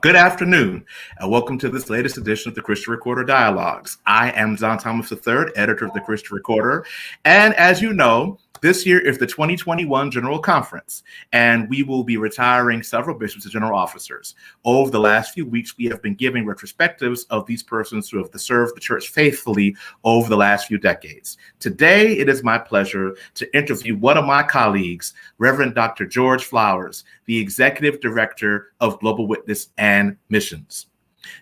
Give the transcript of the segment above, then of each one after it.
Good afternoon, and welcome to this latest edition of the Christian Recorder Dialogues. I am John Thomas III, editor of the Christian Recorder, and as you know, this year is the 2021 General Conference, and we will be retiring several bishops and general officers. Over the last few weeks, we have been giving retrospectives of these persons who have served the church faithfully over the last few decades. Today, it is my pleasure to interview one of my colleagues, Reverend Dr. George Flowers, the Executive Director of Global Witness and Missions.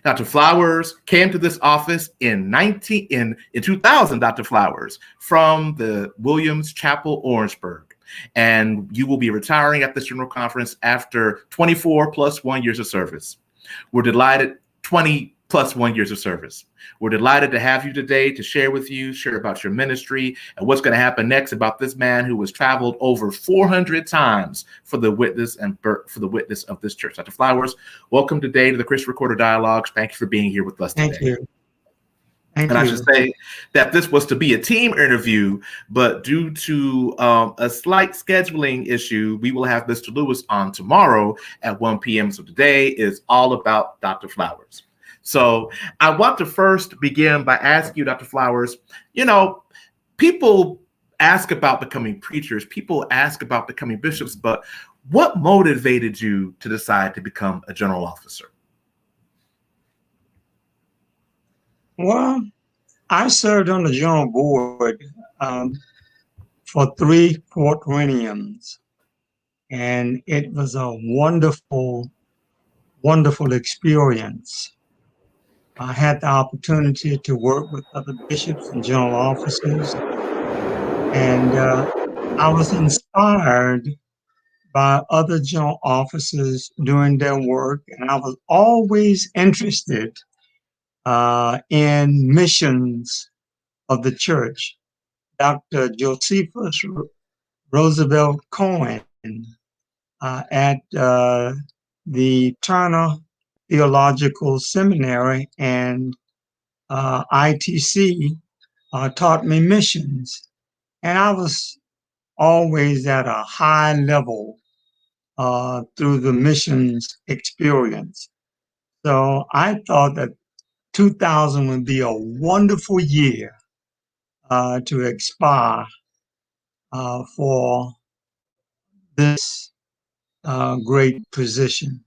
Dr. Flowers came to this office in 2000, Dr. Flowers, from the Williams Chapel, Orangeburg. And you will be retiring at this General Conference after 24 plus 1 years of service. We're delighted, 20 plus 1 years of service. We're delighted to have you today to share about your ministry and what's going to happen next about this man who has traveled over 400 times for the witness of this church. Dr. Flowers, welcome today to the Christian Recorder Dialogues. Thank you for being here with us today. Thank you. Thank and you. I should say that this was to be a team interview, but due to a slight scheduling issue, we will have Mr. Lewis on tomorrow at 1 p.m. So today is all about Dr. Flowers. So I want to first begin by asking you, Dr. Flowers, people ask about becoming preachers, people ask about becoming bishops, but what motivated you to decide to become a general officer? Well, I served on the general board for 3 quadrenniums, and it was a wonderful, wonderful experience. I had the opportunity to work with other bishops and general officers, and I was inspired by other general officers doing their work, and I was always interested in missions of the church. Dr. Josephus Roosevelt Cohen at the Turner Theological Seminary and ITC taught me missions. And I was always at a high level through the missions experience. So I thought that 2000 would be a wonderful year to aspire for this great position.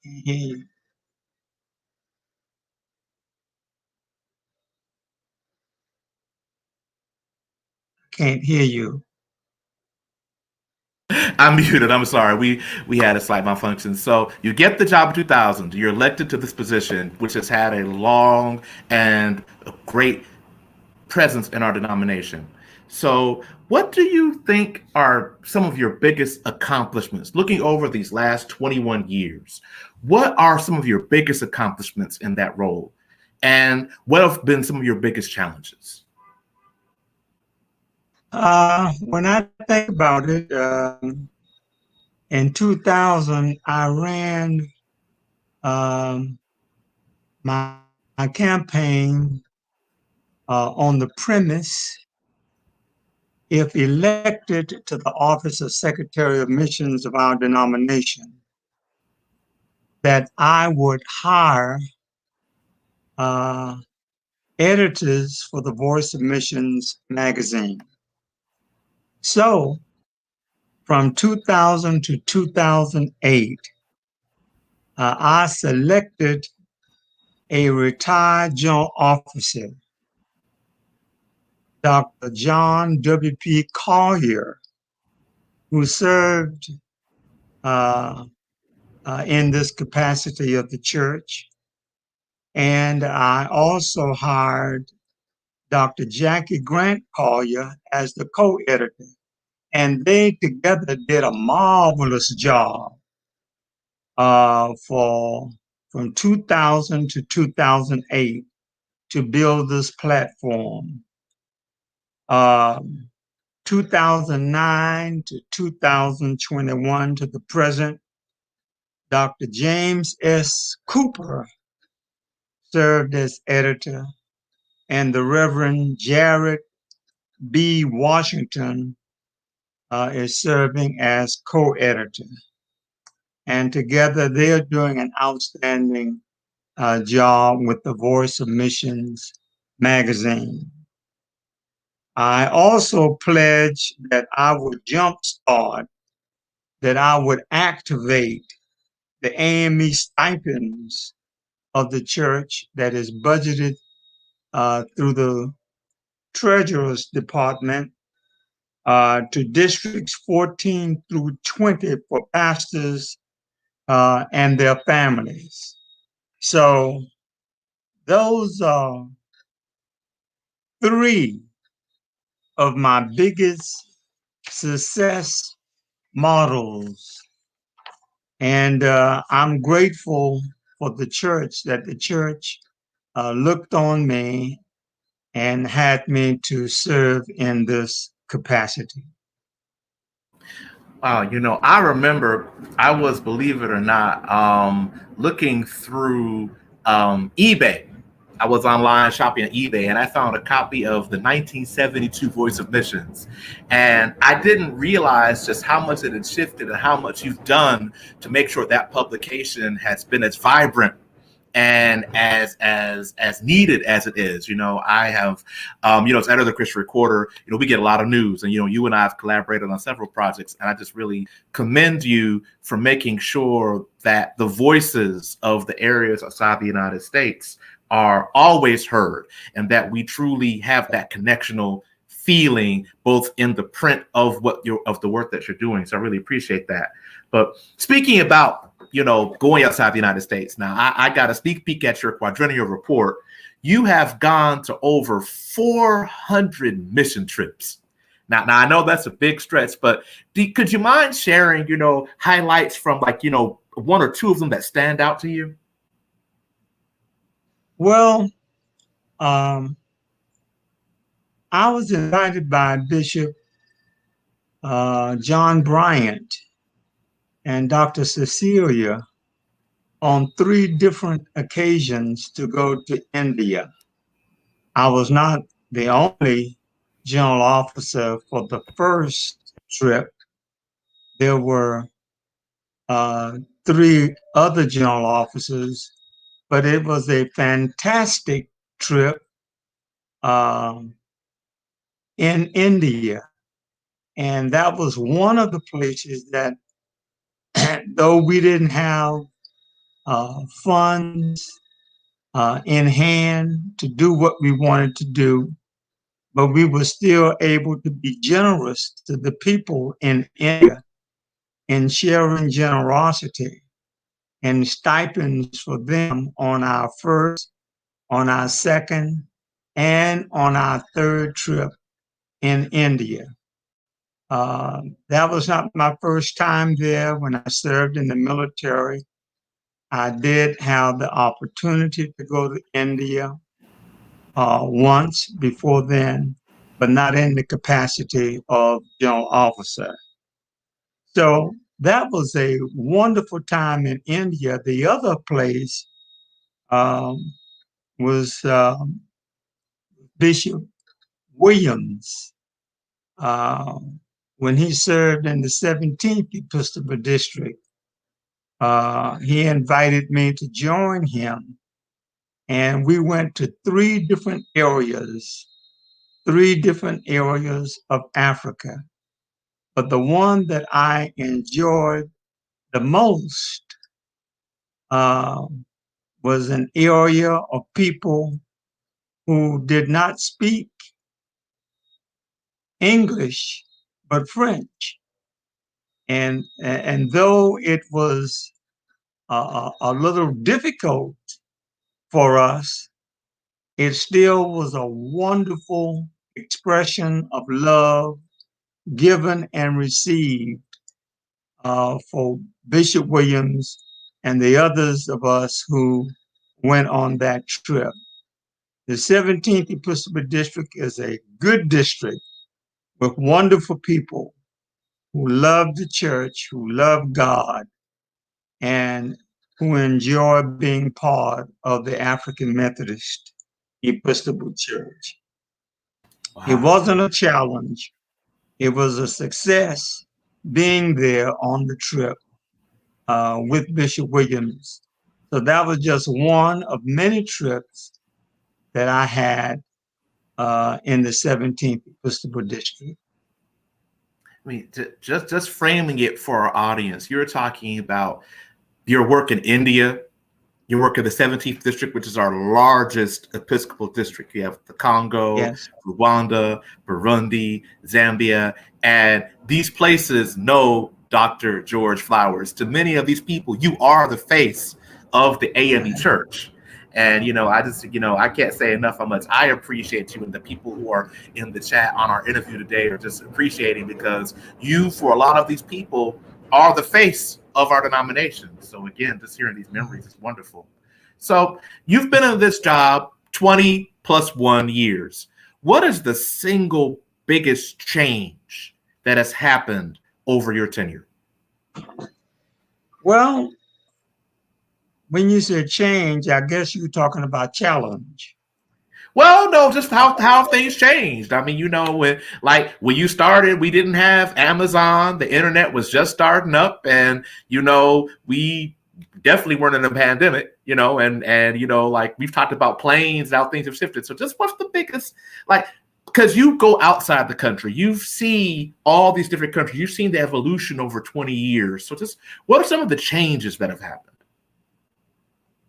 I can't hear you. I'm muted. I'm sorry. We had a slight malfunction. So you get the job in 2000. You're elected to this position, which has had a long and a great presence in our denomination. So what do you think are some of your biggest accomplishments looking over these last 21 years? What are some of your biggest accomplishments in that role? And what have been some of your biggest challenges? When I think about it, in 2000, I ran my campaign on the premise, if elected to the office of Secretary of Missions of our denomination, that I would hire editors for the Voice of Missions magazine. So from 2000 to 2008, I selected a retired general officer, Dr. John W.P. Collier, who served in this capacity of the church. And I also hired Dr. Jackie Grant Collier as the co-editor. And they together did a marvelous job from 2000 to 2008 to build this platform. 2009 to 2021 to the present, Dr. James S. Cooper served as editor, and the Reverend Jared B. Washington is serving as co-editor. And together they are doing an outstanding job with the Voice of Missions magazine. I also pledged that I would jumpstart, that I would activate the AME stipends of the church that is budgeted through the Treasurer's Department to districts 14 through 20 for pastors and their families. So those are three of my biggest success models. And I'm grateful for the church, that the church looked on me and had me to serve in this capacity. Wow, I remember I was, believe it or not, looking through eBay. I was online shopping on eBay and I found a copy of the 1972 Voice of Missions. And I didn't realize just how much it had shifted and how much you've done to make sure that publication has been as vibrant and as needed as it is. I have as editor of the Christian Recorder, we get a lot of news, and you and I have collaborated on several projects, and I just really commend you for making sure that the voices of the areas outside the United States are always heard, and that we truly have that connectional feeling both in the print of the work that you're doing. So I really appreciate that. But speaking about going outside the United States, now I got a sneak peek at your quadrennial report. You have gone to over 400 mission trips. Now I know that's a big stretch, but could you mind sharing, highlights from one or two of them that stand out to you? Well, I was invited by Bishop John Bryant and Dr. Cecilia on 3 different occasions to go to India. I was not the only general officer for the first trip. There were 3 other general officers, but it was a fantastic trip in India. And that was one of the places that, though we didn't have funds in hand to do what we wanted to do, but we were still able to be generous to the people in India in sharing generosity and stipends for them on our first, on our second, and on our third trip in India. That was not my first time there. When I served in the military, I did have the opportunity to go to India once before then, but not in the capacity of general officer. So that was a wonderful time in India. The other place was Bishop Williams. When he served in the 17th Episcopal District, he invited me to join him. And we went to 3 different areas of Africa. But the one that I enjoyed the most was an area of people who did not speak English, but French. And though it was a little difficult for us, it still was a wonderful expression of love given and received for Bishop Williams and the others of us who went on that trip. The 17th Episcopal District is a good district with wonderful people who love the church, who love God, and who enjoy being part of the African Methodist Episcopal Church. It Wow. wasn't a challenge. It was a success being there on the trip with Bishop Williams. So that was just one of many trips that I had in the 17th Episcopal District. I mean, just framing it for our audience, you're talking about your work in India, your work in the 17th district, which is our largest Episcopal district. You have the Congo, Yes. Rwanda, Burundi, Zambia, and these places know Dr. George Flowers. To many of these people, you are the face of the AME Church. And, I can't say enough how much I appreciate you, and the people who are in the chat on our interview today are just appreciating, because you, for a lot of these people, are the face of our denomination. So again, just hearing these memories is wonderful. So you've been in this job 20 plus 1 years. What is the single biggest change that has happened over your tenure? Well, when you say change, I guess you're talking about challenge. Well, no, just how things changed. I mean, when you started, we didn't have Amazon. The internet was just starting up, and we definitely weren't in a pandemic. Like we've talked about planes, how things have shifted. So, just what's the biggest, because you go outside the country, you see all these different countries, you've seen the evolution over 20 years. So, just what are some of the changes that have happened?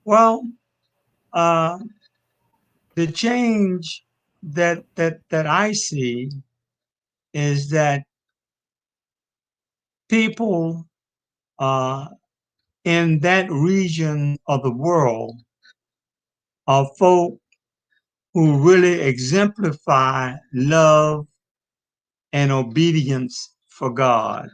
Well, the change that I see is that people in that region of the world are folk who really exemplify love and obedience for God.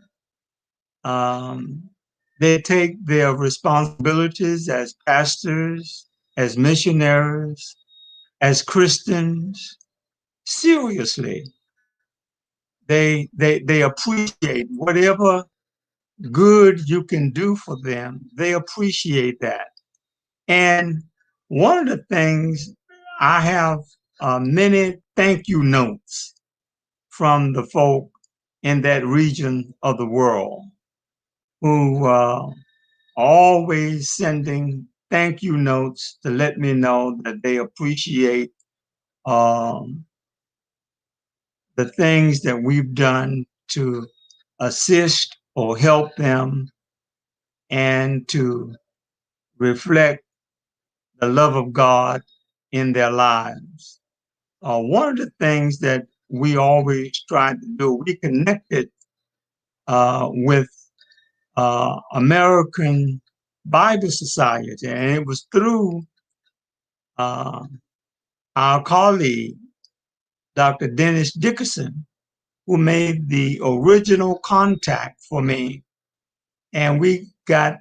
They take their responsibilities as pastors, as missionaries, as Christians seriously. They appreciate whatever good you can do for them. They appreciate that. And one of the things, I have many thank you notes from the folk in that region of the world who always sending thank you notes to let me know that they appreciate the things that we've done to assist or help them and to reflect the love of God in their lives. One of the things that we always try to do, we connected with American Bible Society, and it was through our colleague, Dr. Dennis Dickerson, who made the original contact for me. And we got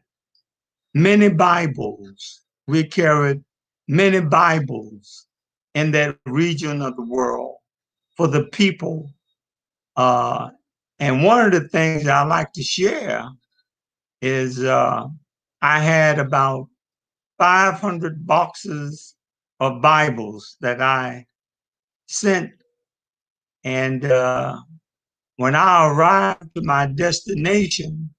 many Bibles. We carried many Bibles in that region of the world for the people. And one of the things I like to share is I had about 500 boxes of Bibles that I sent. And when I arrived to my destination,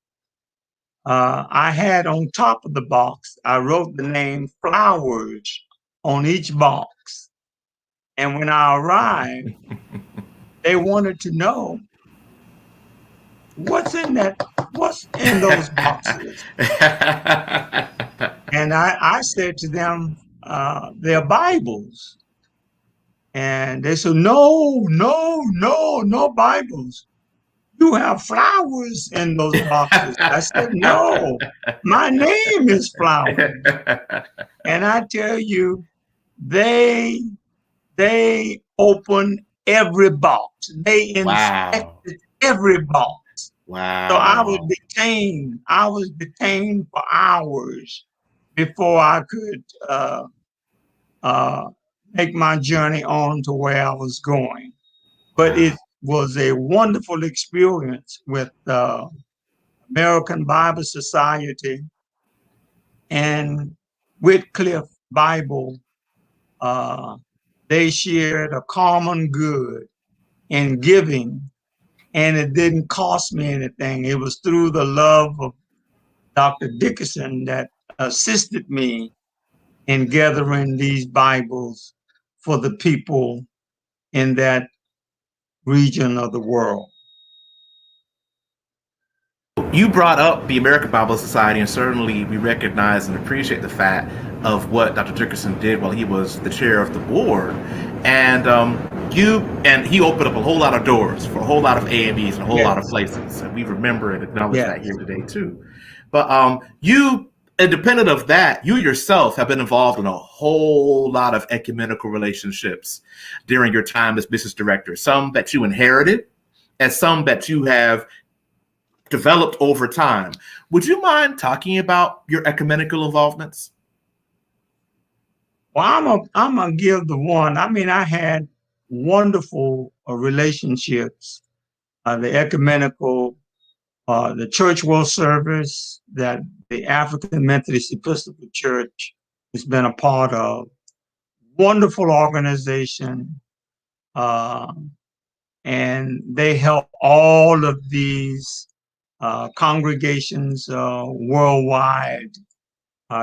I had on top of the box, I wrote the name Flowers on each box. And when I arrived, they wanted to know what's in those boxes. And I said to them, they're Bibles. And they said, no Bibles. You have flowers in those boxes. I said, no, my name is Flowers. And I tell you, they opened every box. They inspected every box. Wow. So I was detained. I was detained for hours before I could make my journey on to where I was going. But it was a wonderful experience with American Bible Society and Wycliffe Bible, they shared a common good in giving, and it didn't cost me anything. It was through the love of Dr. Dickerson that assisted me in gathering these Bibles for the people in that region of the world. You brought up the American Bible Society, and certainly we recognize and appreciate the fact of what Dr. Dickerson did while he was the chair of the board. And he opened up a whole lot of doors for a whole lot of AMEs and a whole lot of places. And we remember and acknowledge that here today too. But you, independent of that, you yourself have been involved in a whole lot of ecumenical relationships during your time as business director. Some that you inherited, and some that you have developed over time. Would you mind talking about your ecumenical involvements? Well, I'm gonna give the one. I mean, I had wonderful relationships. The ecumenical, the church world service that the African Methodist Episcopal Church has been a part of. Wonderful organization, and they help all of these congregations worldwide,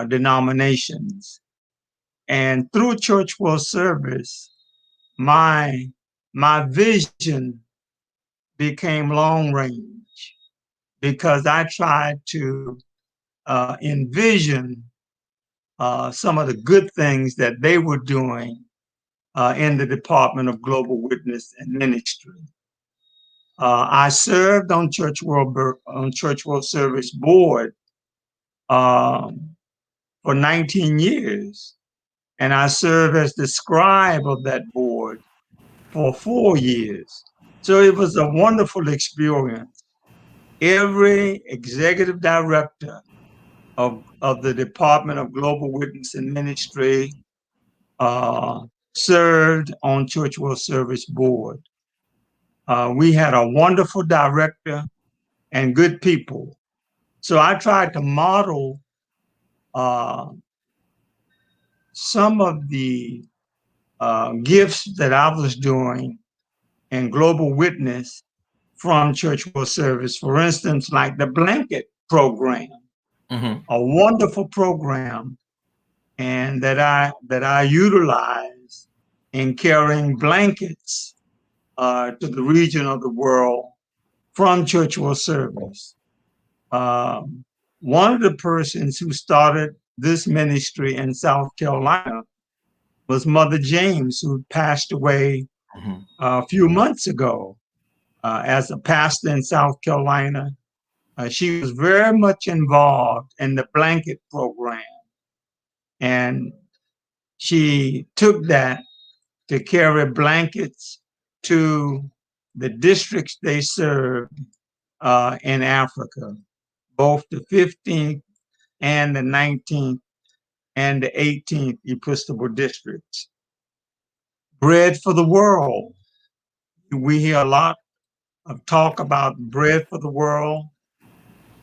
denominations. And through church world service, my vision became long range because I tried to envision some of the good things that they were doing in the Department of Global Witness and Ministry. I served on Church World Service Board for 19 years, and I served as the scribe of that board for 4 years. So it was a wonderful experience. Every executive director of the Department of Global Witness and Ministry served on Church World Service Board. We had a wonderful director and good people. So I tried to model some of the gifts that I was doing in global witness from Church World Service. For instance, like the blanket program, a wonderful program, and that I utilize in carrying blankets to the region of the world from Church World Service. One of the persons who started this ministry in South Carolina was Mother James, who passed away a few months ago as a pastor in South Carolina. She was very much involved in the blanket program, and she took that to carry blankets to the districts they served in Africa, both the 15th and the 19th and the 18th Episcopal districts. Bread for the world. We hear a lot of talk about bread for the world.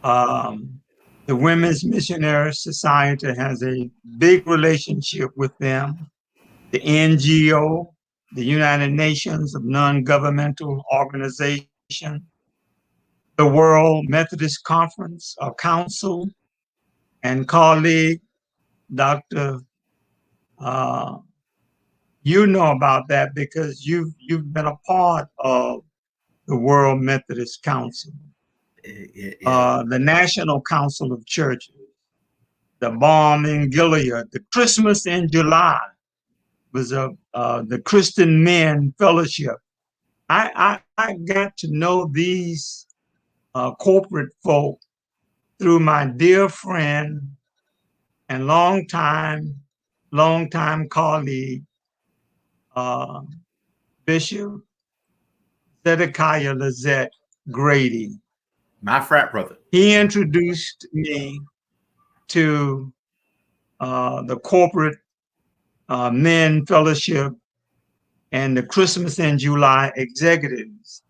The Women's Missionary Society has a big relationship with them. The NGO, the United Nations of Non-Governmental Organization, the World Methodist Conference or Council, and colleague, Dr. You know about that because you've been a part of the World Methodist Council, the National Council of Churches, the Balm in Gilead, the Christmas in July was the Christian Men Fellowship. I got to know these corporate folk through my dear friend and longtime colleague, Bishop Zedekiah Lizette Grady. My frat brother. He introduced me to the corporate men fellowship and the Christmas in July executives.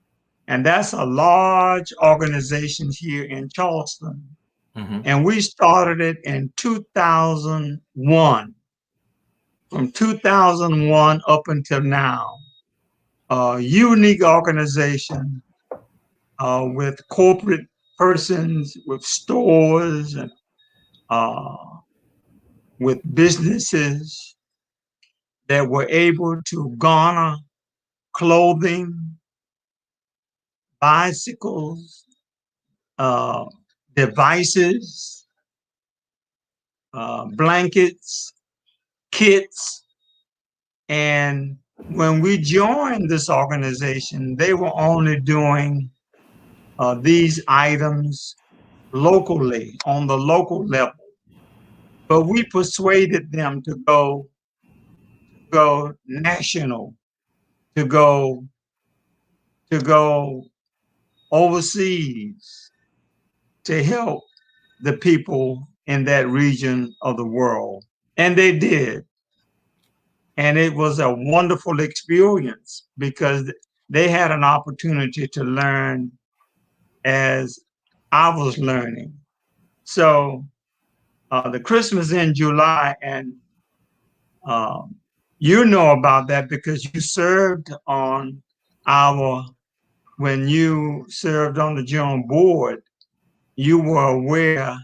And that's a large organization here in Charleston. And we started it in 2001. From 2001 up until now, a unique organization with corporate persons, with stores, and with businesses that were able to garner clothing, bicycles, devices, blankets, kits. And when we joined this organization, they were only doing these items locally, on the local level. But we persuaded them to go national, to go overseas, to help the people in that region of the world. And they did. And it was a wonderful experience because they had an opportunity to learn as I was learning. So the Christmas in July, and you know about that because you served on when you served on the general board, you were aware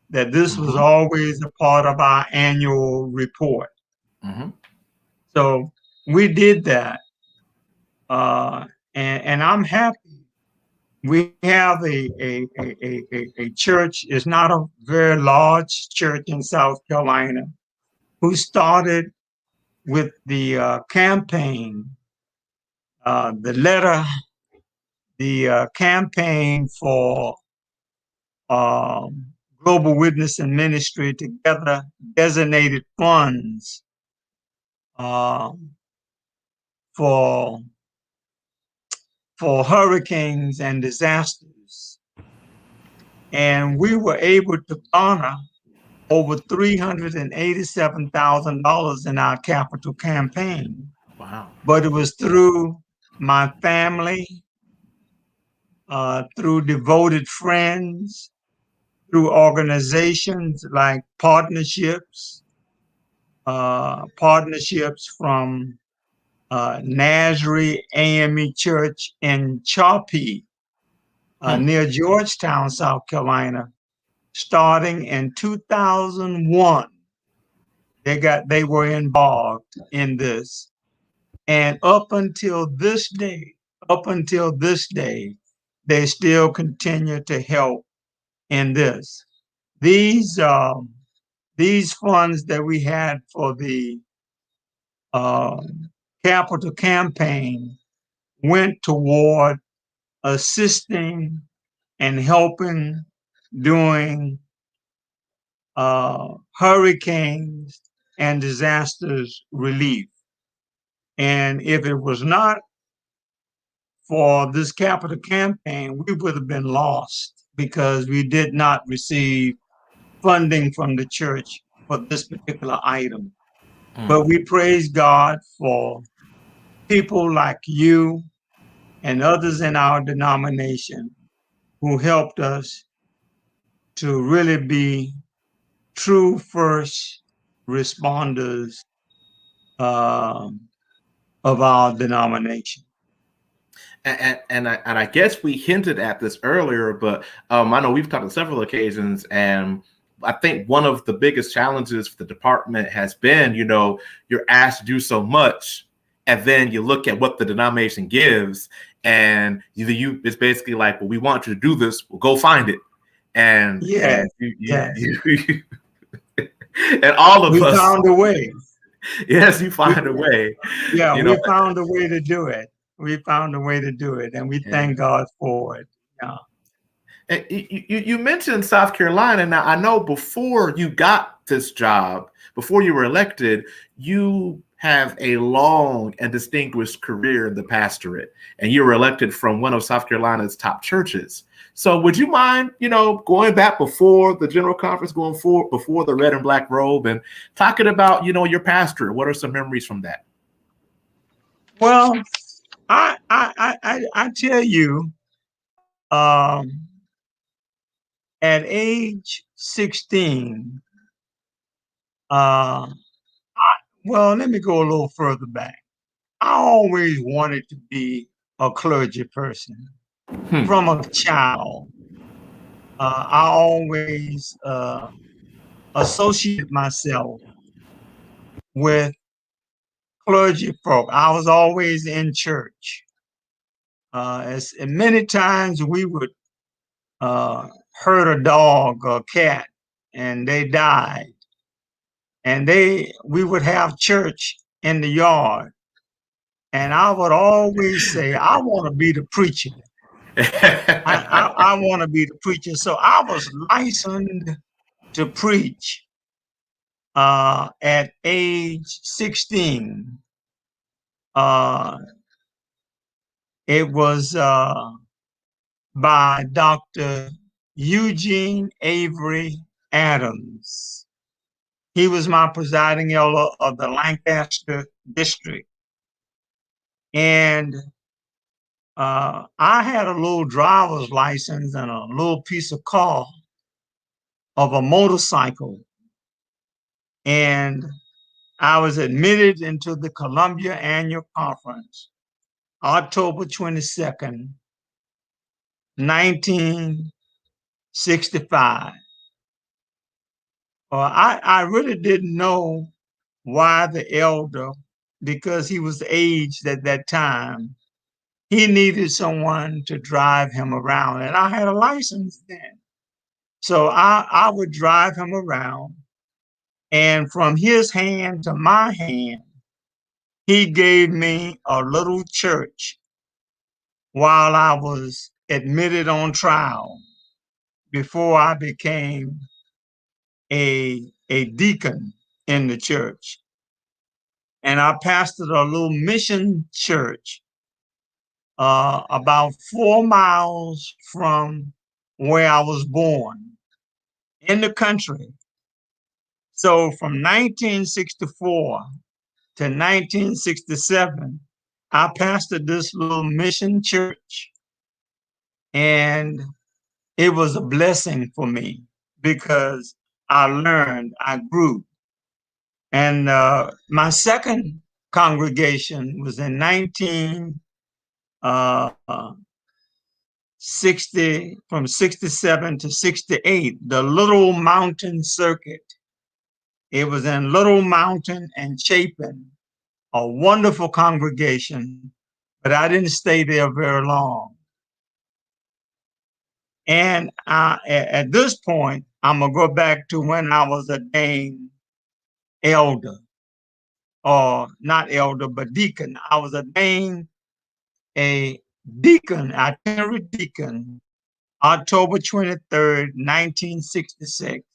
that this was always a part of our annual report. So we did that. And I'm happy. We have a church. It's not a very large church in South Carolina, who started with the campaign, the campaign for Global Witness and Ministry together designated funds for hurricanes and disasters. And we were able to garner over $387,000 in our capital campaign. Wow. But it was through my family, through devoted friends, through organizations like partnerships from Nazareth AME Church in Chapee, near Georgetown, South Carolina, starting in 2001. They were involved in this. And up until this day, they still continue to help in this. These funds that we had for the capital campaign went toward assisting and helping during hurricanes and disasters relief. And if it was not for this capital campaign, we would have been lost because we did not receive funding from the church for this particular item. But we praise God for people like you and others in our denomination who helped us to really be true first responders of our denomination. And I guess we hinted at this earlier, but I know we've talked on several occasions, and I think one of the biggest challenges for the department has been, you're asked to do so much, and then you look at what the denomination gives, and it's basically like, well, we want you to do this, we'll go find it, and yes. And all of us found a way. Yes, you find a way. Yeah, we found a way to do it. We found a way to do it, and we thank God for it. Yeah. And you mentioned South Carolina. Now, I know before you got this job, before you were elected, you have a long and distinguished career in the pastorate, and you were elected from one of South Carolina's top churches. So would you mind, going back before the general conference, before the red and black robe, and talking about, your pastorate? What are some memories from that? Well, I tell you, At age 16, uh, well, let me go a little further back. I always wanted to be a clergy person Hmm. from a child. I always associated myself with clergy folk. I was always in church. And many times we would hurt a dog or a cat and they died. And we would have church in the yard. And I would always say, I want to be the preacher. I want to be the preacher. So I was licensed to preach at age 16. Uh, it was by Dr. Eugene Avery Adams. He was my presiding elder of the Lancaster district. And I had a little driver's license and a little piece of car of a motorcycle. And I was admitted into the Columbia Annual Conference, October 22nd, 1965. I really didn't know why the elder, because he was aged at that time, he needed someone to drive him around. And I had a license then. So I would drive him around. And from his hand to my hand, he gave me a little church while I was admitted on trial before I became a deacon in the church. And I pastored a little mission church about 4 miles from where I was born in the country. So from 1964 to 1967, I pastored this little mission church. And it was a blessing for me because I learned, I grew. And my second congregation was in 1960, from 67 to 68, the Little Mountain Circuit. It was in Little Mountain and Chapin, a wonderful congregation, but I didn't stay there very long. And at this point, I'm going to go back to when I was ordained elder, or not elder, but deacon. I was ordained a deacon, itinerant deacon, October 23rd, 1966,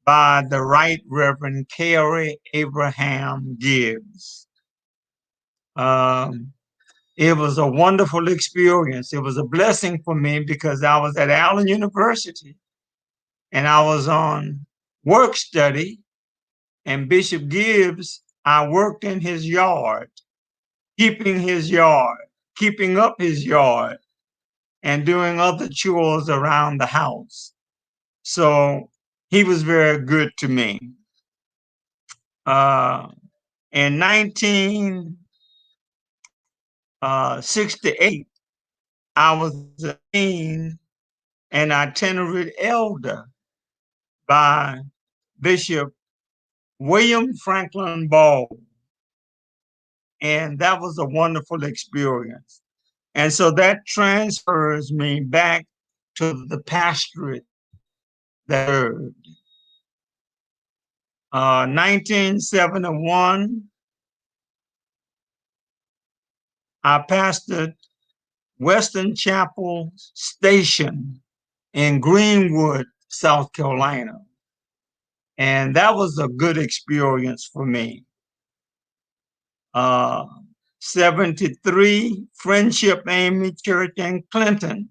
by the Right Reverend Carrie Abraham Gibbs. It was a wonderful experience. It was a blessing for me because I was at Allen University and I was on work study, and Bishop Gibbs, I worked in his yard, keeping up his yard, and doing other chores around the house. So he was very good to me. In 1968, I was ordained an itinerant elder by Bishop William Franklin Ball. And that was a wonderful experience. And so that transfers me back to the pastorate that I served. 1971, I pastored Western Chapel Station in Greenwood, South Carolina. And that was a good experience for me. 73, Friendship Amy Church in Clinton.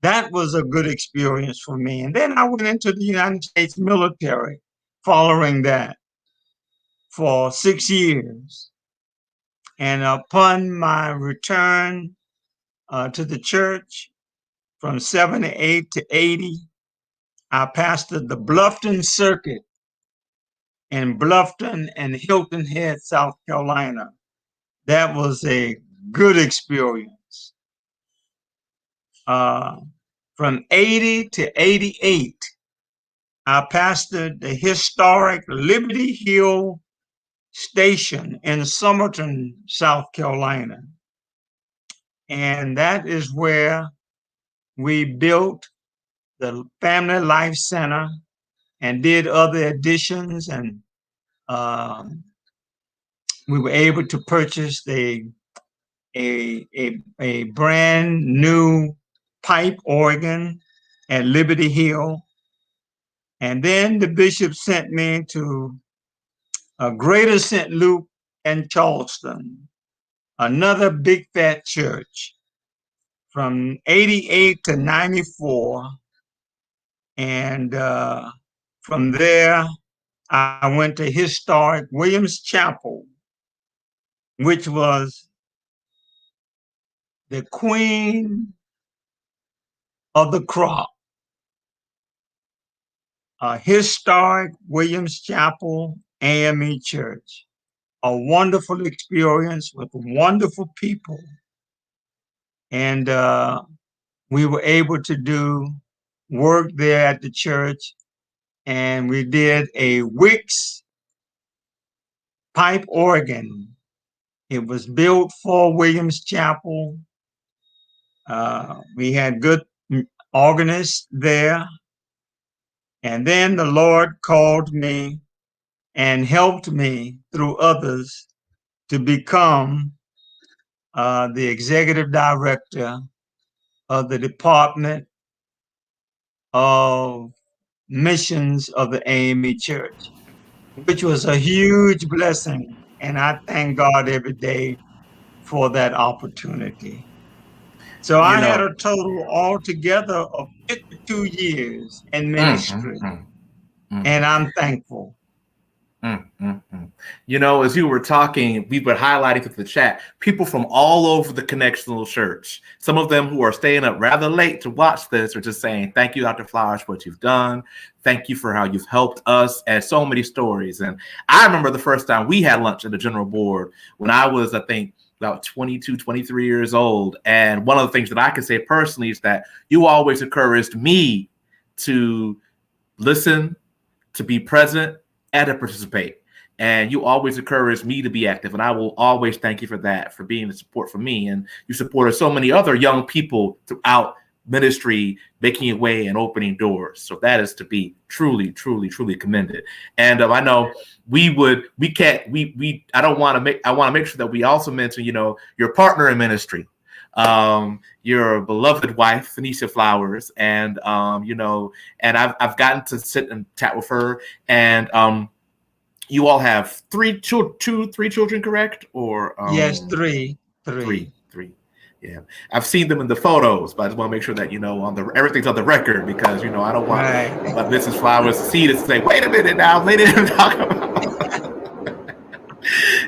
That was a good experience for me. And then I went into the United States military following that for 6 years. And upon my return to the church from 78 to 80, I pastored the Bluffton Circuit in Bluffton and Hilton Head, South Carolina. That was a good experience. From 80 to 88, I pastored the historic Liberty Hill Station in Summerton, South Carolina. And that is where we built the Family Life Center and did other additions. And we were able to purchase a brand new pipe organ at Liberty Hill. And then the bishop sent me to Greater St. Luke and Charleston, another big fat church, from 88 to 94. And from there, I went to historic Williams Chapel, which was the queen of the crop. Historic Williams Chapel AME Church. A wonderful experience with wonderful people. And we were able to do work there at the church. And we did a Wicks pipe organ. It was built for Williams Chapel. We had good organists there. And then the Lord called me and helped me through others to become the executive director of the Department of Missions of the AME Church, which was a huge blessing. And I thank God every day for that opportunity. So I had a total altogether of 52 years in ministry, and I'm thankful. You know, as you were talking, we were highlighting through the chat, people from all over the Connectional Church. Some of them who are staying up rather late to watch this are just saying, thank you, Dr. Flowers, for what you've done. Thank you for how you've helped us, and so many stories. And I remember the first time we had lunch at the general board when I was, I think, about 22, 23 years old. And one of the things that I can say personally is that you always encouraged me to listen, to be present, and to participate. And you always encouraged me to be active. And I will always thank you for that, for being the support for me. And you supported so many other young people throughout ministry, making a way and opening doors. So that is to be truly, truly, truly commended. And I know I want to make sure that we also mention, you know, your partner in ministry, your beloved wife, Phoenicia Flowers. And, you know, and I've gotten to sit and chat with her, and, you all have three children, correct? Or yes, three. Yeah, I've seen them in the photos, but I just want to make sure that, you know, everything's on the record, because, you know, I don't want Mrs. Flowers to see this and say, "Wait a minute now, they didn't talk about."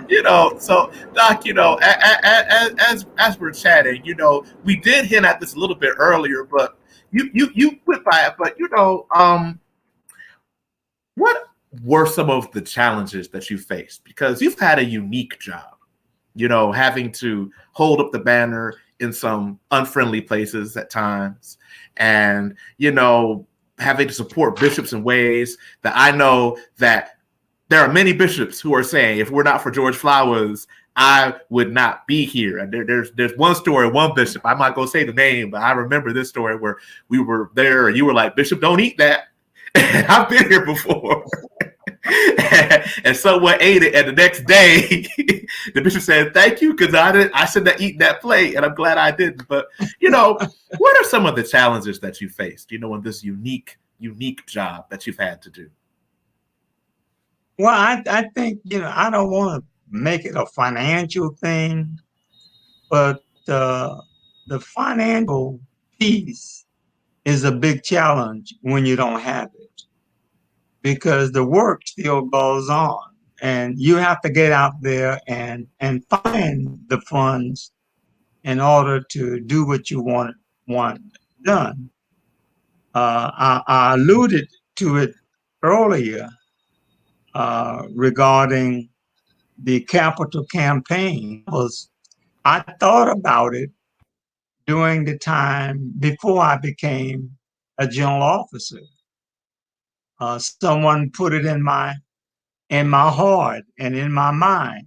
You know, so Doc, you know, as we're chatting, you know, we did hint at this a little bit earlier, but you went by it. But, you know, what were some of the challenges that you faced? Because you've had a unique job, you know, having to hold up the banner in some unfriendly places at times, and, you know, having to support bishops in ways that I know that there are many bishops who are saying, if we're not for George Flowers, I would not be here. And there's one story, one bishop, I'm not going to say the name, but I remember this story where we were there and you were like, "Bishop, don't eat that." I've been here before. And someone ate it, and the next day the bishop said, "Thank you, because I should have eaten that plate, and I'm glad I didn't." But, you know, what are some of the challenges that you faced, you know, in this unique job that you've had to do? Well, I think, you know, I don't want to make it a financial thing, but the financial piece is a big challenge when you don't have it, because the work still goes on, and you have to get out there and find the funds in order to do what you want done. I alluded to it earlier regarding the capital campaign. I thought about it during the time before I became a general officer. Someone put it in my heart and in my mind,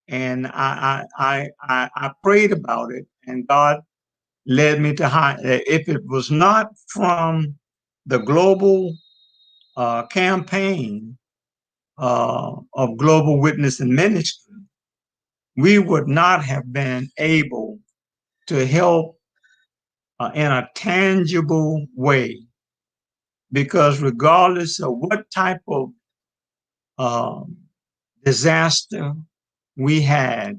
and I prayed about it, and God led me to high. If it was not from the global campaign of global witness and ministry, we would not have been able to help in a tangible way. Because regardless of what type of disaster we had,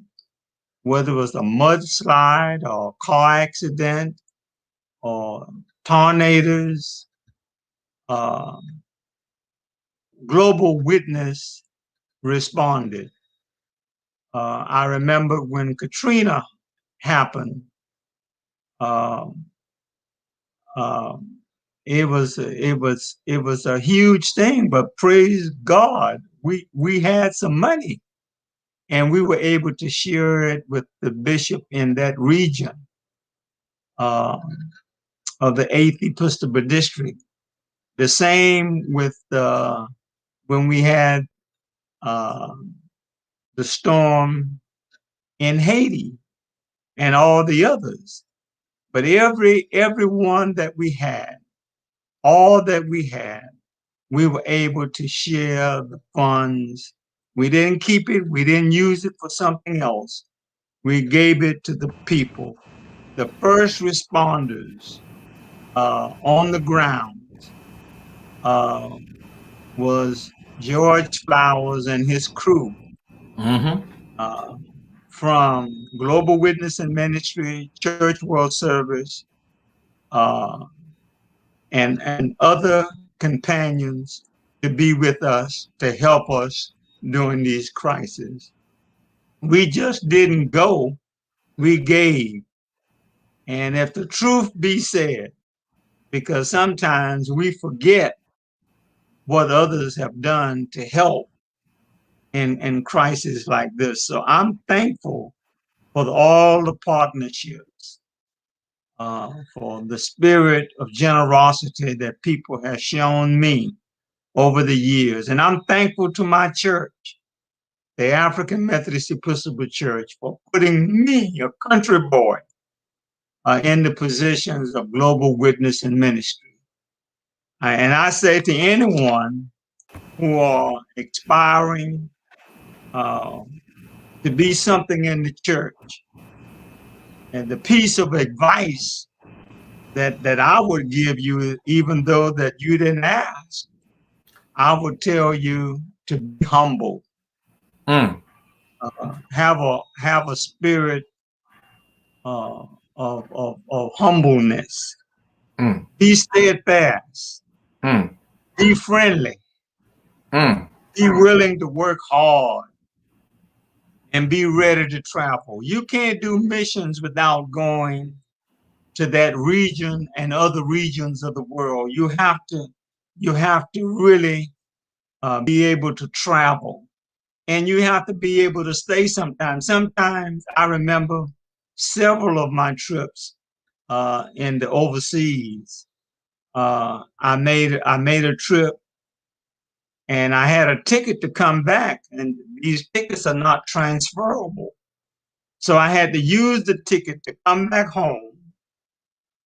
whether it was a mudslide or a car accident or tornadoes, uh, global witness responded. I remember when Katrina happened, uh, uh, it was a huge thing. But praise God, we had some money, and we were able to share it with the bishop in that region uh, of the 8th Episcopal District. The same with when we had uh, the storm in Haiti and all the others. But every one that we had, all that we had, we were able to share the funds. We didn't keep it. We didn't use it for something else. We gave it to the people, the first responders on the ground. Uh, was George Flowers and his crew uh, from Global Witness and Ministry, Church World Service, uh, and other companions to be with us, to help us during these crises. We just didn't go, we gave. And if the truth be said, because sometimes we forget what others have done to help in crises like this. So I'm thankful for all the partnerships, for the spirit of generosity that people have shown me over the years. And I'm thankful to my church, the African Methodist Episcopal Church, for putting me, a country boy, in the positions of global witness and ministry. And I say to anyone who are aspiring to be something in the church, and the piece of advice that I would give you, even though that you didn't ask, I would tell you to be humble. Have a spirit of humbleness. Be steadfast. Be friendly. Be willing to work hard, and be ready to travel. You can't do missions without going to that region and other regions of the world. You have to really be able to travel, and you have to be able to stay sometimes. Sometimes I remember several of my trips in the overseas. I made a trip, and I had a ticket to come back, and these tickets are not transferable. So I had to use the ticket to come back home,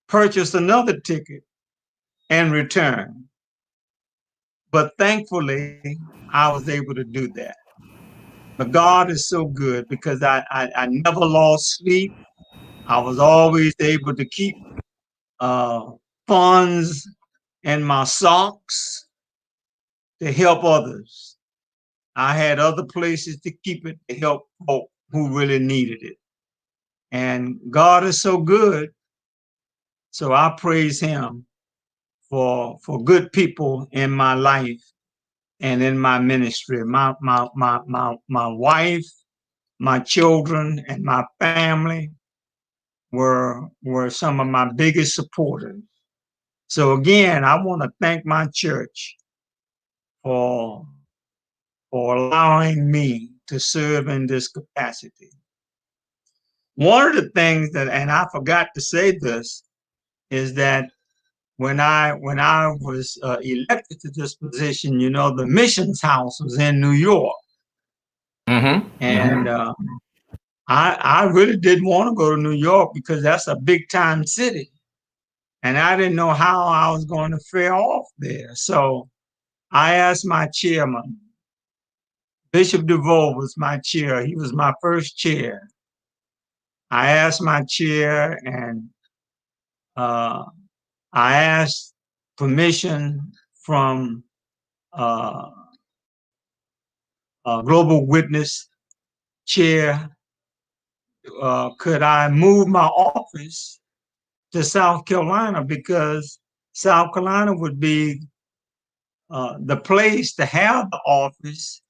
purchase another ticket, and return. But thankfully, I was able to do that. But God is so good, because I never lost sleep. I was always able to keep funds in my socks to help others. I had other places to keep it to help folk who really needed it. And God is so good. So I praise him for good people in my life and in my ministry. My wife, my children, and my family, were some of my biggest supporters. So again, I want to thank my church for allowing me to serve in this capacity. One of the things that, and I forgot to say this, is that when I was elected to this position, you know, the missions house was in New York, and I really didn't want to go to New York because that's a big time city, and I didn't know how I was going to fare off there. So I asked my chairman, Bishop DeVoe was my chair. He was my first chair. I asked my chair, and uh, I asked permission from uh, Global Witness chair. Could I move my office to South Carolina, because South Carolina would be the place to have the office,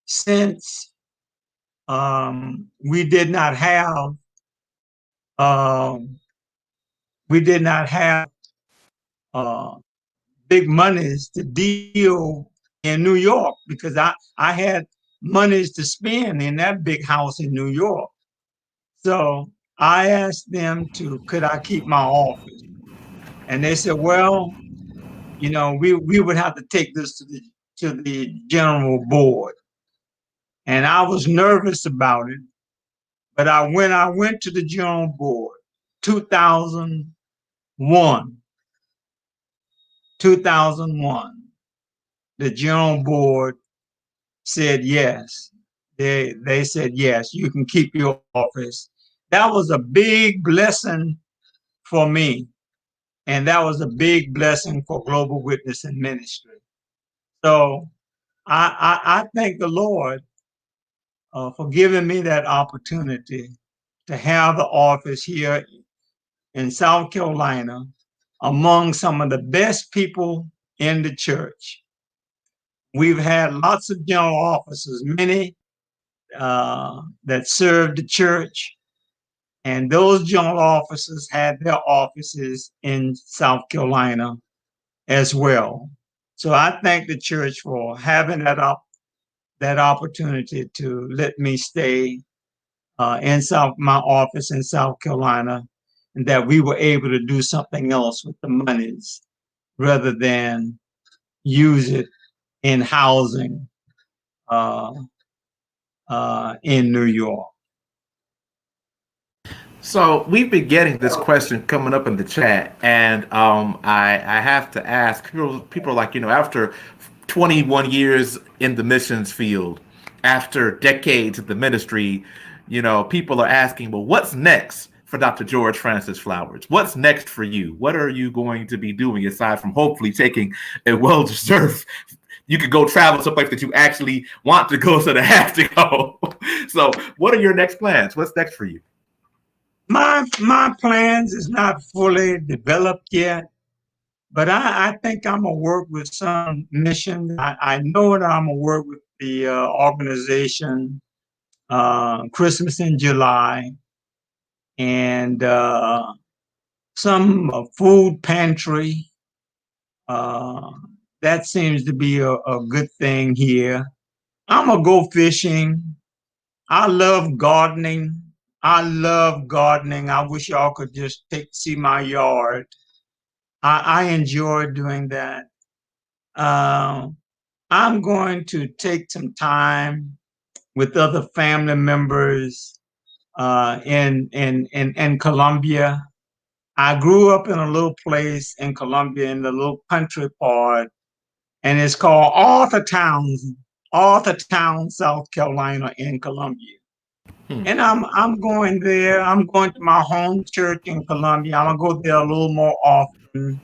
since we did not have um, uh, big monies to deal in New York, because I had monies to spend in that big house in New York. So I asked them could I keep my office? And they said, well, you know, we would have to take this to the general board. And I was nervous about it, but when I went to the general board, 2001, 2001, the general board said yes. They said yes, you can keep your office. That was a big blessing for me, and that was a big blessing for Global Witness and Ministry. So I thank the Lord for giving me that opportunity to have the office here in South Carolina among some of the best people in the church. We've had lots of general officers, many that served the church, and those general officers had their offices in South Carolina as well. So I thank the church for having that opportunity to let me stay in my office in South Carolina, and that we were able to do something else with the monies rather than use it in housing uh, in New York. So we've been getting this question coming up in the chat, and I have to ask. People are like, after 21 years in the missions field, after decades of the ministry, people are asking, well, what's next for Dr. George Francis Flowers? What's next for you? What are you going to be doing aside from hopefully taking a well-deserved? You could go travel someplace that you actually want to go, so to have to go. So, what are your next plans? What's next for you? My plans is not fully developed yet, but I think I'm gonna work with some mission. I know that I'm gonna work with the organization Christmas in July, and some food pantry. Uh, that seems to be a good thing here. I'm gonna go fishing. I love gardening. I love gardening. I wish y'all could just see my yard. I enjoy doing that. Um, I'm going to take some time with other family members in Columbia. I grew up in a little place in Columbia, in the little country part, and it's called Arthurtown, South Carolina, in Columbia. And I'm going there. I'm going to my home church in Columbia. I'm gonna go there a little more often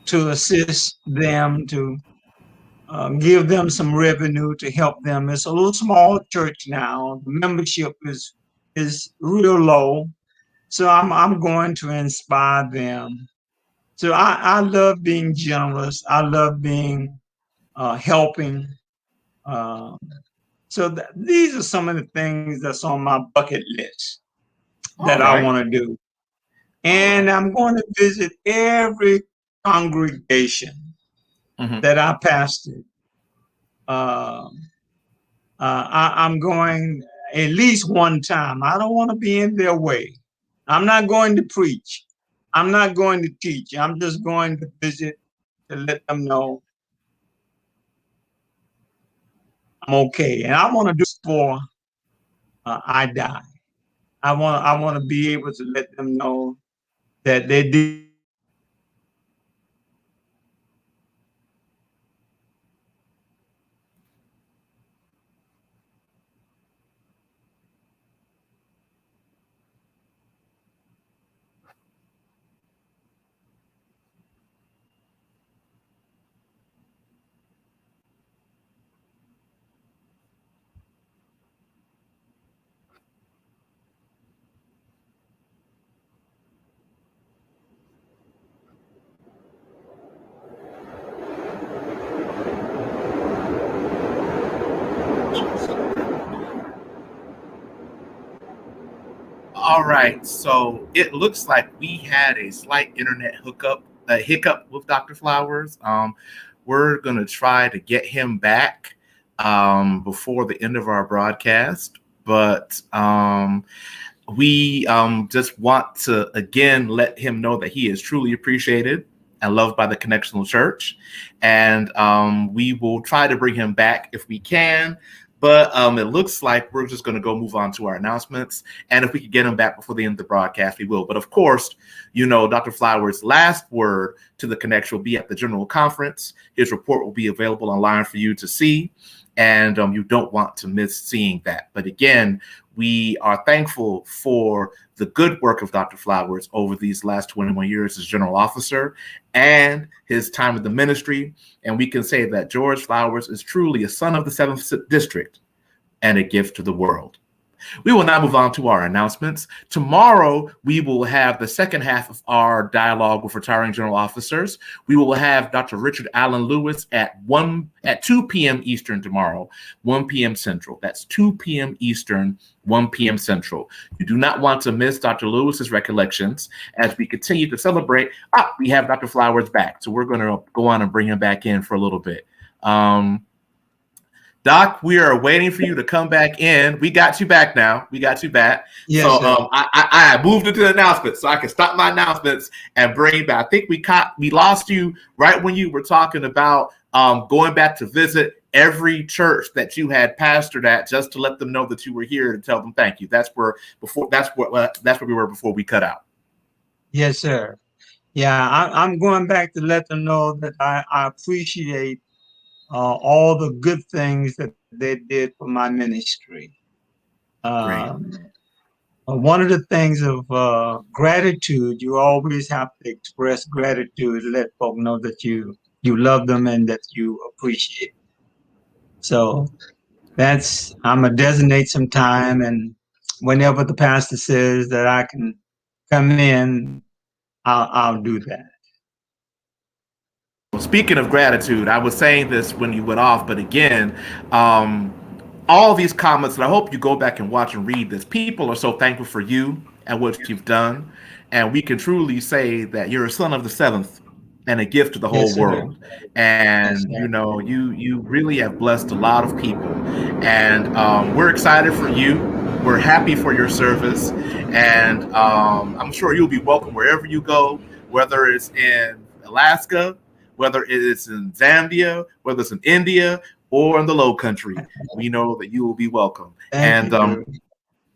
to assist them, to give them some revenue to help them. It's a little small church now. The membership is real low, so I'm going to inspire them. So I love being generous. I love being helping. Uh, so these are some of the things that's on my bucket list. that All I right. want to do. All And right. I'm going to visit every congregation Mhm. that I pastored. I'm going at least one time. I don't want to be in their way. I'm not going to preach. I'm not going to teach. I'm just going to visit to let them know I'm okay. And I want to do this before I die. I want to be able to let them know that they did. All right. So it looks like we had a slight internet a hiccup with Dr. Flowers. We're gonna try to get him back before the end of our broadcast, but we just want to again let him know that he is truly appreciated and loved by the Connectional Church, and we will try to bring him back if we can. But it looks like we're just going to go move on to our announcements, and if we could get him back before the end of the broadcast, we will. But of course, you know, Dr. Flowers' last word to the Connection will be at the General Conference. His report will be available online for you to see, and you don't want to miss seeing that. But again, we are thankful for the good work of Dr. Flowers over these last 21 years as general officer and his time in the ministry. And we can say that George Flowers is truly a son of the 7th District and a gift to the world. We will now move on to our announcements. Tomorrow, we will have the second half of our dialogue with retiring general officers. We will have Dr. Richard Allen Lewis at 2 p.m. Eastern tomorrow, 1 p.m. Central. That's 2 p.m. Eastern, 1 p.m. Central. You do not want to miss Dr. Lewis's recollections as we continue to celebrate. We have Dr. Flowers back, so we're going to go on and bring him back in for a little bit. Doc, we are waiting for you to come back in. We got you back now. We got you back. Yes, So sir. I moved into the announcements so I can stop my announcements and bring you back. I think we lost you right when you were talking about going back to visit every church that you had pastored at, just to let them know that you were here and tell them thank you. That's where we were before we cut out. Yes, sir. Yeah, I'm going back to let them know that I appreciate all the good things that they did for my ministry. Great. One of the things of gratitude, you always have to express gratitude to let folk know that you love them and that you appreciate. So I'm gonna designate some time, and whenever the pastor says that I can come in, I'll do that. Speaking of gratitude, I was saying this when you went off, but again, all these comments, and I hope you go back and watch and read this. People are so thankful for you and what you've done, and we can truly say that you're a son of the 7th and a gift to the whole Yes, sir. world. Yes, And sir. you know, you really have blessed a lot of people, and we're excited for you. We're happy for your service, and I'm sure you'll be welcome wherever you go, whether it's in Alaska, whether it's in Zambia, whether it's in India, or in the Low Country. We know that you will be welcome. Thank And you.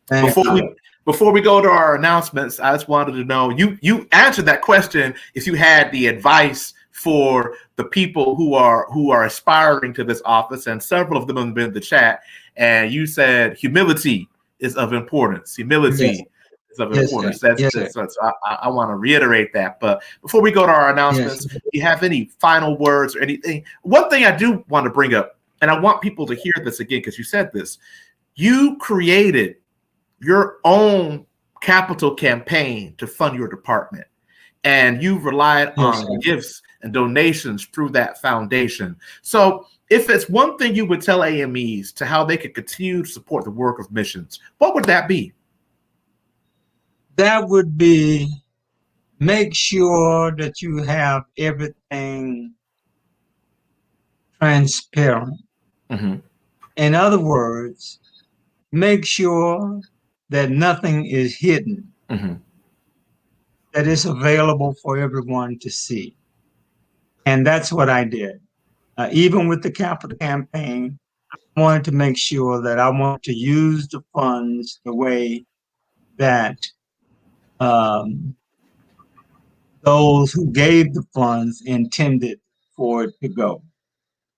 Thank before we you. before we go to our announcements, I just wanted to know you answered that question. If you had the advice for the people who are aspiring to this office, and several of them have been in the chat, and you said humility is of importance. Yes, Humility is of yes, sir. importance. That's Yes, good. sir. So I want to reiterate that. But before we go to our Yes, announcements, do you have any final words or anything? One thing I do want to bring up, and I want people to hear this again because you said this. You created your own capital campaign to fund your department, and you've relied yes, on sir. gifts and donations through that foundation. So if it's one thing you would tell AMEs to how they could continue to support the work of missions, what would that be? That would be make sure that you have everything transparent. Mm-hmm. In other words, make sure that nothing is hidden, Mm-hmm. that it's available for everyone to see. And that's what I did. Even with the capital campaign, I wanted to make sure that I wanted to use the funds the way that um, those who gave the funds intended for it to go.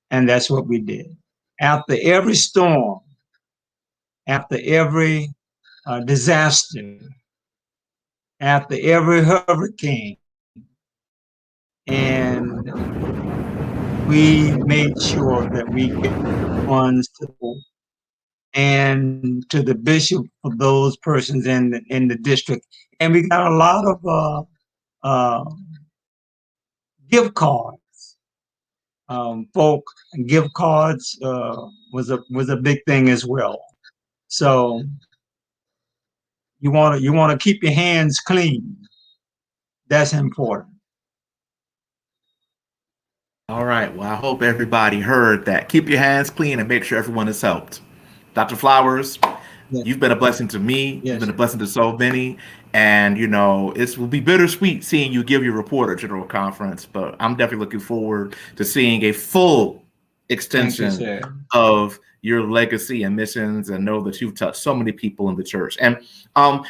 And that's what we did. After every storm, after every disaster, after every hurricane, and we made sure that we gave funds to the and to the bishop for those persons in the district. And we got a lot of gift cards. Folk gift cards was a big thing as well. So you want to keep your hands clean. That's important. All right. Well, I hope everybody heard that. Keep your hands clean and make sure everyone is helped. Dr. Flowers, Yes, you've been a blessing to me. You've yes. been a blessing to so many. And, it will be bittersweet seeing you give your report at General Conference, but I'm definitely looking forward to seeing a full Thank you, extension sir. of your legacy and missions and know that you've touched so many people in the church. And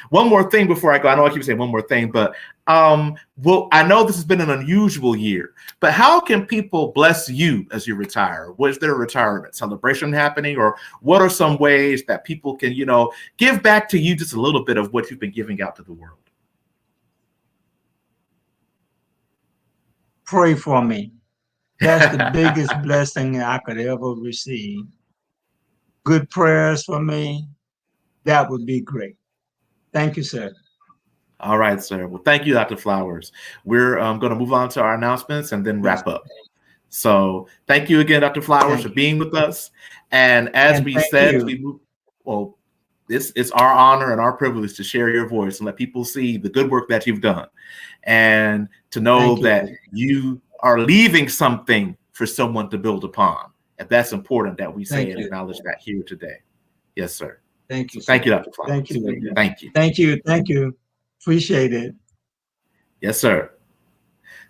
one more thing before I go, I know I keep saying one more thing, but well, I know this has been an unusual year, but how can people bless you as you retire? Was there a retirement celebration happening, or what are some ways that people can, give back to you just a little bit of what you've been giving out to the world? Pray for me. That's the biggest blessing I could ever receive. Good prayers for me. That would be great. Thank you, sir. All right, sir. Well, thank you, Dr. Flowers. We're going to move on to our announcements and then Yes. wrap up. So thank you again, Dr. Flowers, Thank for you. being with us. And as And we thank said, as you. we move, well, this is our honor and our privilege to share your voice and let people see the good work that you've done, and to know Thank you. that you are leaving something for someone to build upon. And that's important that we say Thank and you. acknowledge that here today. Yes, sir. Thank you, So thank sir. you, Dr. Thank Flowers. you. Thank you. Thank you. Thank you. Appreciate it. Yes, sir.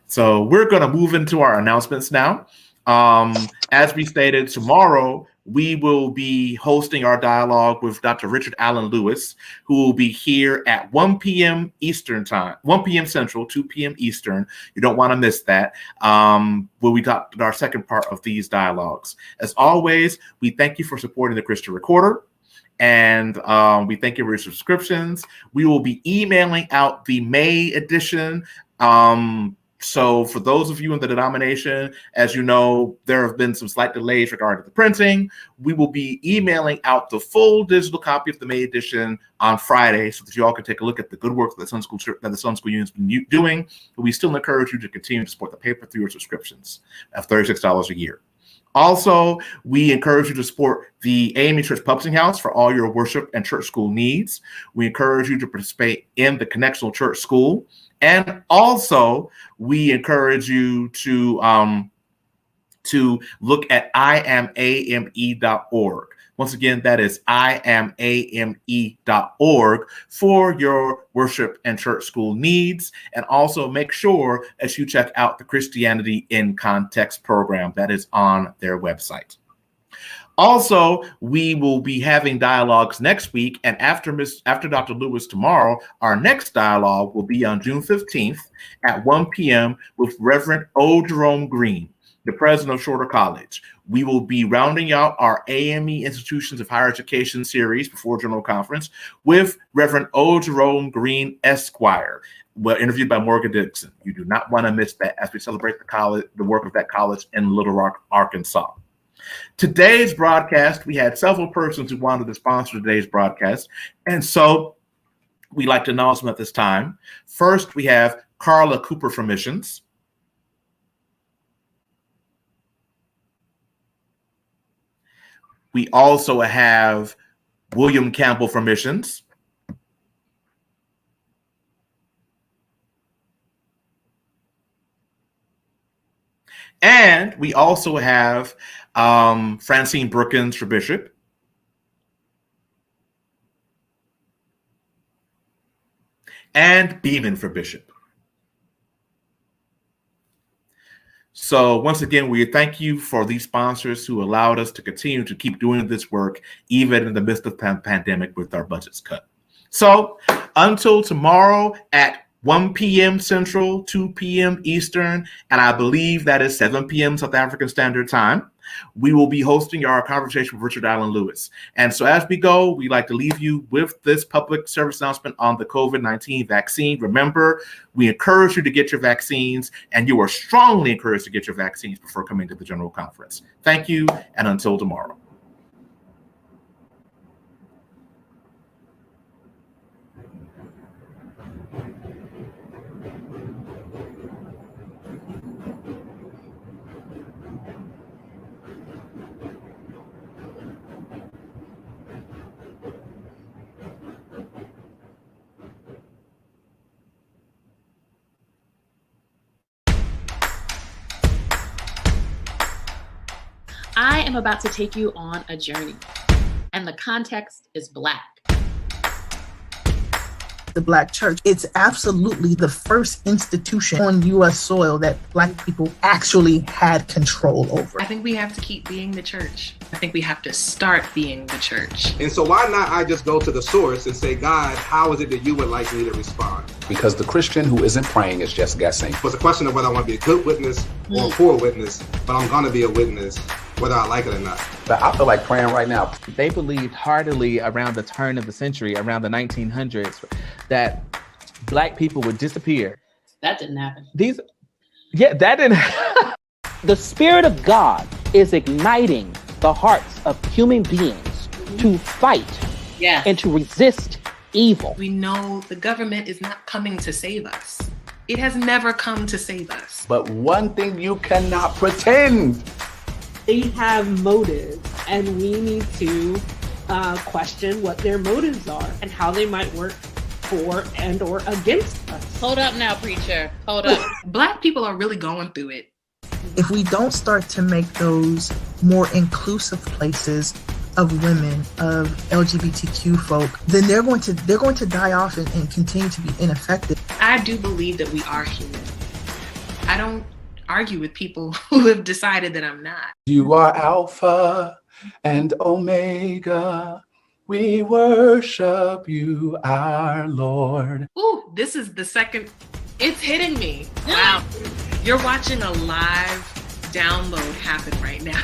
So we're going to move into our announcements now. As we stated, tomorrow we will be hosting our dialogue with Dr. Richard Allen Lewis, who will be here at 1 p.m. Eastern time, 1 p.m. Central, 2 p.m. Eastern. You don't want to miss that. Where we talked our second part of these dialogues. As always, we thank you for supporting the Christian Recorder. And we thank you for your subscriptions. We will be emailing out the May edition. So for those of you in the denomination, as you know, there have been some slight delays regarding the printing. We will be emailing out the full digital copy of the May edition on Friday so that you all can take a look at the good work that the Sun School Union has been doing. But we still encourage you to continue to support the paper through your subscriptions of $36 a year. Also, we encourage you to support the AME Church Publishing House for all your worship and church school needs. We encourage you to participate in the Connectional Church School. And also, we encourage you to look at iamame.org. Once again, that is iamame.org for your worship and church school needs. And also make sure that you check out the Christianity in Context program that is on their website. Also, we will be having dialogues next week, and after Dr. Lewis tomorrow, our next dialogue will be on June 15th at 1 p.m. with Reverend O. Jerome Green, the president of Shorter College. We will be rounding out our AME Institutions of Higher Education series before General Conference with Reverend O. Jerome Green, Esquire, interviewed by Morgan Dixon. You do not want to miss that as we celebrate the work of that college in Little Rock, Arkansas. Today's broadcast, we had several persons who wanted to sponsor today's broadcast, and so we'd like to announce them at this time. First, we have Carla Cooper from Missions. We also have William Campbell from Missions. And we also have Francine Brookins for bishop. And Beeman for bishop. So once again, we thank you for these sponsors who allowed us to continue to keep doing this work, even in the midst of the pandemic with our budgets cut. So until tomorrow at 1 p.m. Central, 2 p.m. Eastern, and I believe that is 7 p.m. South African Standard Time, we will be hosting our conversation with Richard Allen Lewis. And so as we go, we'd like to leave you with this public service announcement on the COVID-19 vaccine. Remember, we encourage you to get your vaccines, and you are strongly encouraged to get your vaccines before coming to the General Conference. Thank you, and until tomorrow. I am about to take you on a journey, and the context is Black. The Black church, it's absolutely the first institution on U.S. soil that Black people actually had control over. I think we have to keep being the church. I think we have to start being the church. And so why not I just go to the source and say, God, how is it that you would like me to respond? Because the Christian who isn't praying is just guessing. It's a question of whether I want to be a good witness or a poor witness, but I'm going to be a witness whether I like it or not. But I feel like praying right now. They believed heartily around the turn of the century, around the 1900s, that Black people would disappear. That didn't happen. That didn't The Spirit of God is igniting the hearts of human beings to fight and to resist evil. We know the government is not coming to save us. It has never come to save us. But one thing you cannot pretend. They have motives, and we need to question what their motives are and how they might work for and or against us. Hold up now, preacher. Hold up. Black people are really going through it. If we don't start to make those more inclusive places of women, of LGBTQ folk, then they're going to die off and continue to be ineffective. I do believe that we are human. I don't argue with people who have decided that I'm not. You are Alpha and Omega. We worship you, our Lord. Ooh, this is the second. It's hitting me. Wow. You're watching a live download happen right now.